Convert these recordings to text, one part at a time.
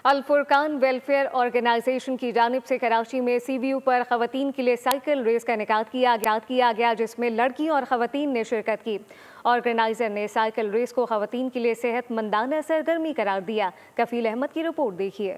अल Furqan welfare organisation की जानिब से कराची में CBU पर खवातीन के लिए साइकिल रेस का इनेकाद किया गया जिसमें लड़की और खवातीन ने शिरकत की। ऑर्गेनाइजर ने साइकिल रेस को खवातीन के लिए सेहतमंदाना सरगर्मी करार दिया। कफील अहमद की रिपोर्ट देखिए।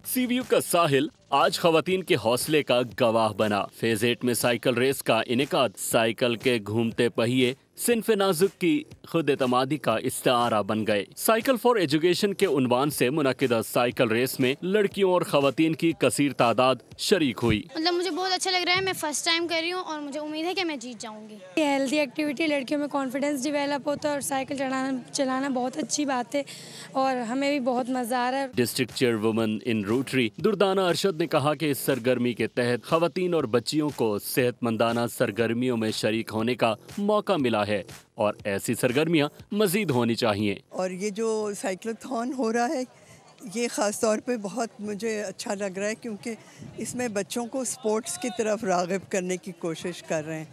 CBU का साहिल आज खवातीन के हौसले का गवाह बना। फेज 8 में साइकिल रेस का इनेकाद साइकिल के घूमते पहिए सिन्फ नाजुक की खुद एतमादी का इस्तारा बन गए। साइकिल फॉर एजुकेशन के उन्वान से मुनक्किदा साइकिल रेस में लड़कियों और खवातीन की कसीर तादाद शरीक हुई। मतलब मुझे बहुत अच्छा लग रहा है। मैं फर्स्ट टाइम कर रही हूँ और मुझे उम्मीद है कि मैं जीत जाऊंगी। हेल्दी एक्टिविटी, लड़कियों में कॉन्फिडेंस डेवलप होता है और साइकिल चलाना बहुत अच्छी बात है और हमें भी बहुत मजा आ रहा है। डिस्ट्रिक्ट चेयरवुमन इन रोटरी दुर्दाना अरशद ने कहा कि इस सरगर्मी के तहत खवातीन और बच्चियों को सेहतमंदाना सरगर्मियों में शरीक होने का मौका मिला है और ऐसी सरगर्मियां मजीद होनी चाहिए। और ये जो साइक्लोथॉन हो रहा है ये ख़ास तौर पे बहुत मुझे अच्छा लग रहा है क्योंकि इसमें बच्चों को स्पोर्ट्स की तरफ राग़िब करने की कोशिश कर रहे हैं,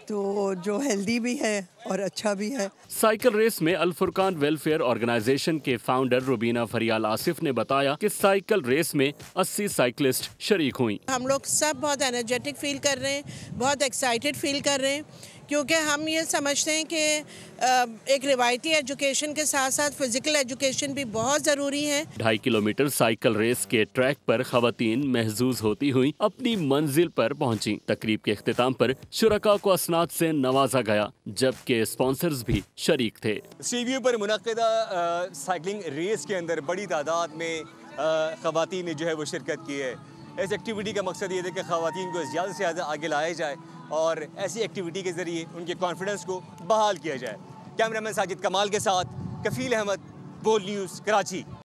तो जो हेल्दी भी है और अच्छा भी है। साइकिल रेस में अल फुरकान वेलफेयर ऑर्गेनाइजेशन के फाउंडर रुबीना फरियाल आसिफ ने बताया कि साइकिल रेस में 80 साइकिलिस्ट शरीक हुई। हम लोग सब बहुत एनर्जेटिक फील कर रहे हैं, बहुत एक्साइटेड फील कर रहे हैं क्योंकि हम ये समझते हैं कि एक रिवायती एजुकेशन के साथ साथ फिजिकल एजुकेशन भी बहुत ज़रूरी है। 2.5 किलोमीटर साइकिल रेस के ट्रैक पर खवातीन महजूज होती हुई अपनी मंजिल पर पहुंची। तकरीब के इख्तिताम पर शुरका को असनाद से नवाजा गया जबकि स्पॉन्सर्स भी शरीक थे। CBU पर मुनक्किदा साइकिलिंग रेस के अंदर बड़ी तादाद में खवातीन ने जो है वो शिरकत की है। इस एक्टिविटी का मकसद ये है कि खवातीन को ज़्यादा से ज़्यादा आगे लाया जाए और ऐसी एक्टिविटी के ज़रिए उनके कॉन्फिडेंस को बहाल किया जाए। कैमरामैन साजिद कमाल के साथ कफील अहमद, बोल न्यूज़, कराची।